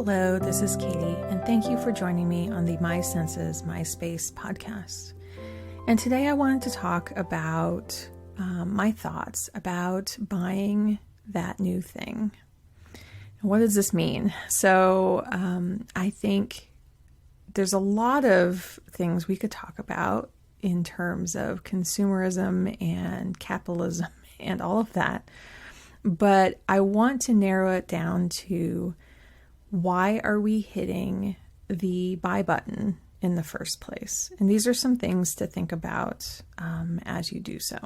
Hello, this is Katie, and thank you for joining me on the My Senses, My Space podcast. And today I wanted to talk about my thoughts about buying that new thing. What does this mean? So I think there's a lot of things we could talk about in terms of consumerism and capitalism and all of that. But I want to narrow it down to why are we hitting the buy button in the first place? And these are some things to think about as you do so.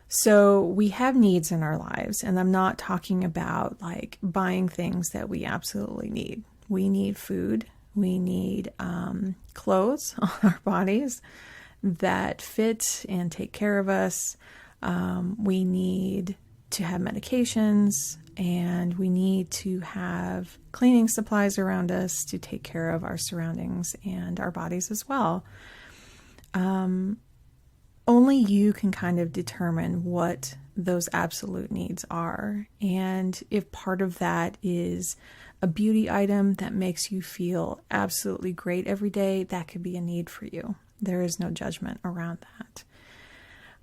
So we have needs in our lives, and I'm not talking about like buying things that we absolutely need. We need food. We need clothes on our bodies that fit and take care of us. We need to have medications, and we need to have cleaning supplies around us to take care of our surroundings and our bodies as well. Only you can kind of determine what those absolute needs are. And if part of that is a beauty item that makes you feel absolutely great every day, that could be a need for you. There is no judgment around that.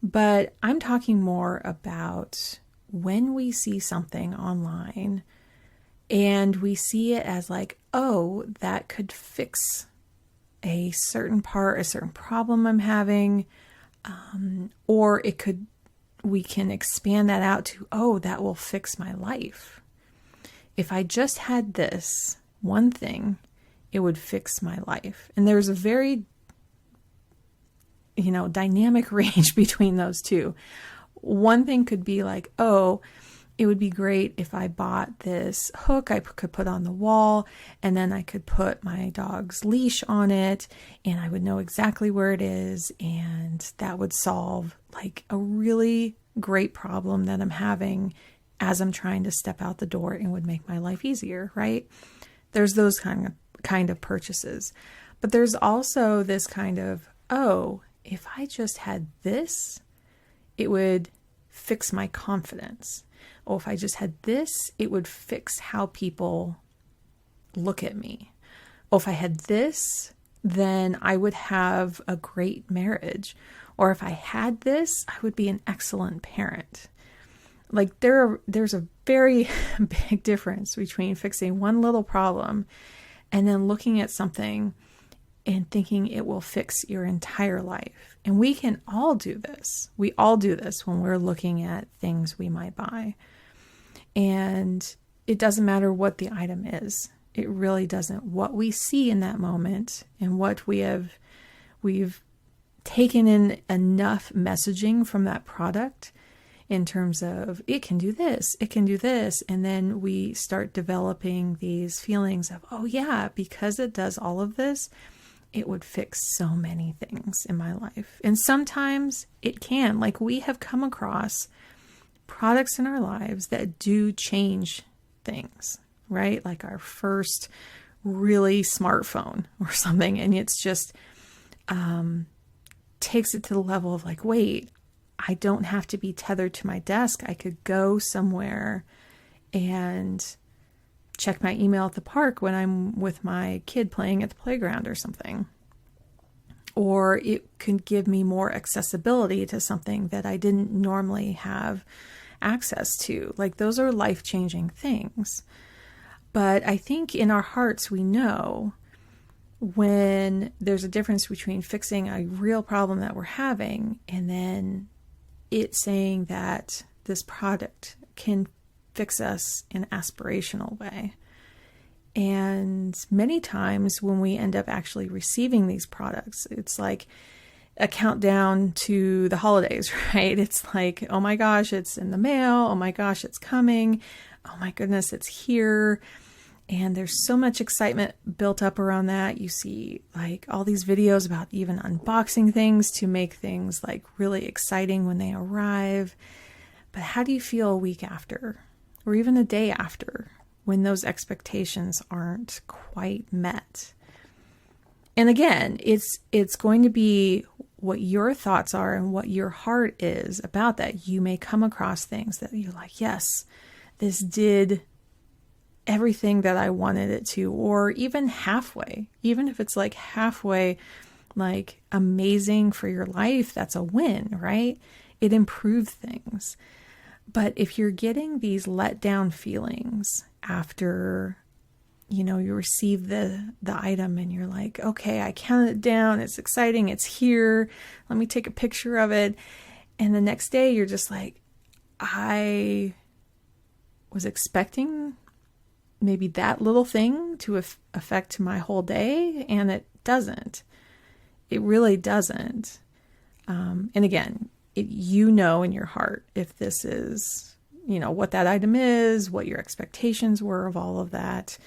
But I'm talking more about when we see something online and we see it as like, oh, that could fix a certain part, a certain problem I'm having, or we can expand that out to, oh, that will fix my life. If I just had this one thing, it would fix my life. And there's a very, dynamic range between those two. One thing could be like, oh, it would be great if I bought this hook I could put on the wall, and then I could put my dog's leash on it, and I would know exactly where it is, and that would solve like a really great problem that I'm having as I'm trying to step out the door, and would make my life easier, right? There's those kind of purchases. But there's also this kind of, oh, if I just had this, it would fix my confidence. Or if I just had this, it would fix how people look at me. Or if I had this, then I would have a great marriage. Or if I had this, I would be an excellent parent. Like there's a very big difference between fixing one little problem and then looking at something and thinking it will fix your entire life. And we can all do this. We all do this when we're looking at things we might buy. And it doesn't matter what the item is. It really doesn't. What we see in that moment and what we've taken in enough messaging from that product in terms of it can do this, it can do this. And then we start developing these feelings of, oh yeah, because it does all of this, it would fix so many things in my life. And sometimes it can. Like we have come across products in our lives that do change things, right? Like our first really smartphone or something. And it's just takes it to the level of like, wait, I don't have to be tethered to my desk. I could go somewhere and check my email at the park when I'm with my kid playing at the playground or something. Or it can give me more accessibility to something that I didn't normally have access to. Like those are life-changing things. But I think in our hearts we know when there's a difference between fixing a real problem that we're having and then it saying that this product can fix us in an aspirational way. And many times when we end up actually receiving these products, it's like a countdown to the holidays, right? It's like, oh my gosh, it's in the mail. Oh my gosh, it's coming. Oh my goodness, it's here. And there's so much excitement built up around that. You see like all these videos about even unboxing things to make things like really exciting when they arrive. But how do you feel a week after or even a day after when those expectations aren't quite met? And again, it's going to be what your thoughts are and what your heart is about that. You may come across things that you're like, yes, this did everything that I wanted it to, or even halfway, even if it's like halfway, like amazing for your life, that's a win, right? It improved things. But if you're getting these let down feelings after, you receive the item and you're like, okay, I counted it down. It's exciting. It's here. Let me take a picture of it. And the next day you're just like, I was expecting maybe that little thing to affect my whole day, and it doesn't. It really doesn't. And again, in your heart if this is, what that item is, what your expectations were of all of that.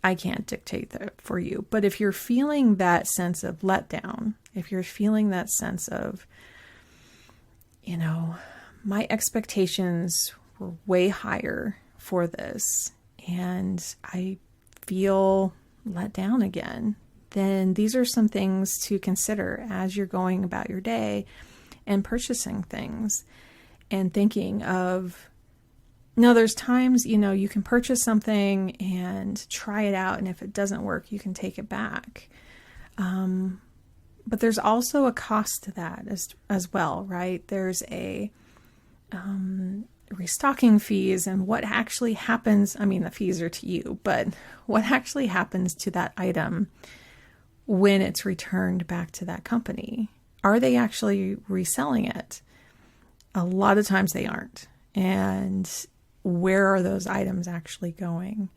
I can't dictate that for you. But if you're feeling that sense of letdown, if you're feeling that sense of, my expectations were way higher for this and I feel let down again, then these are some things to consider as you're going about your day and purchasing things and thinking of, no, there's times, you can purchase something and try it out. And if it doesn't work, you can take it back. But there's also a cost to that as well, right? There's a restocking fees, and what actually happens. I mean, the fees are to you, but what actually happens to that item when it's returned back to that company? Are they actually reselling it? A lot of times they aren't. And where are those items actually going?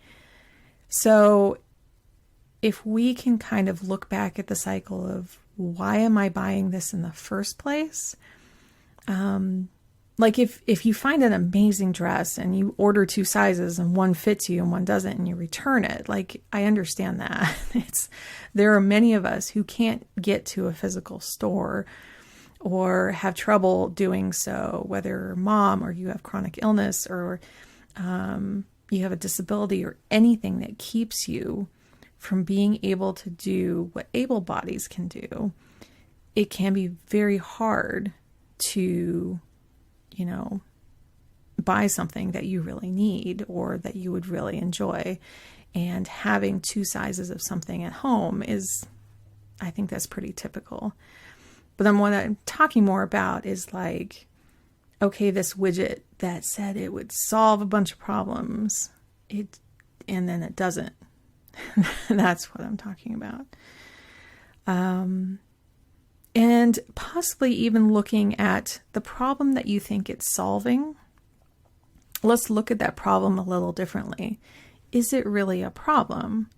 So if we can kind of look back at the cycle of, why am I buying this in the first place? Like if you find an amazing dress and you order 2 sizes and one fits you and one doesn't and you return it, like, I understand that. There are many of us who can't get to a physical store or have trouble doing so, whether mom or you have chronic illness or you have a disability or anything that keeps you from being able to do what able bodies can do. It can be very hard to buy something that you really need or that you would really enjoy. And having 2 sizes of something at home I think that's pretty typical. But then what I'm talking more about is like, okay, this widget that said it would solve a bunch of problems, and then it doesn't. That's what I'm talking about. And possibly even looking at the problem that you think it's solving. Let's look at that problem a little differently. Is it really a problem?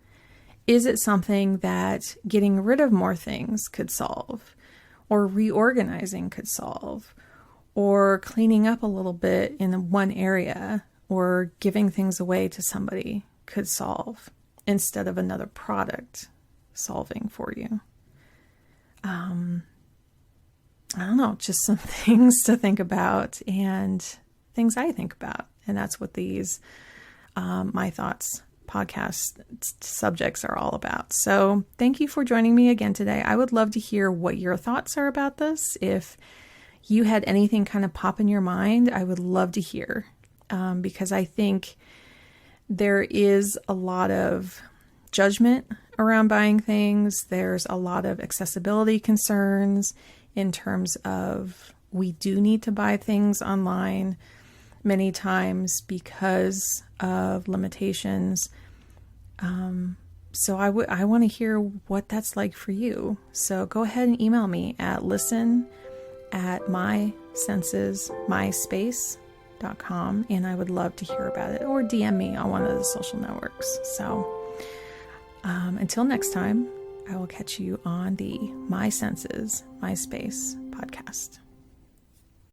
Is it something that getting rid of more things could solve, or reorganizing could solve, or cleaning up a little bit in one area, or giving things away to somebody could solve, instead of another product solving for you? I don't know, just some things to think about and things I think about. And that's what these My Thoughts podcast subjects are all about. So thank you for joining me again today. I would love to hear what your thoughts are about this. If you had anything kind of pop in your mind, I would love to hear, because I think there is a lot of judgment around buying things. There's a lot of accessibility concerns in terms of we do need to buy things online many times because of limitations. So I want to hear what that's like for you. So go ahead and email me at listen@mysensesmyspace.com, and I would love to hear about it, or DM me on one of the social networks. So until next time, I will catch you on the My Senses, My Space podcast.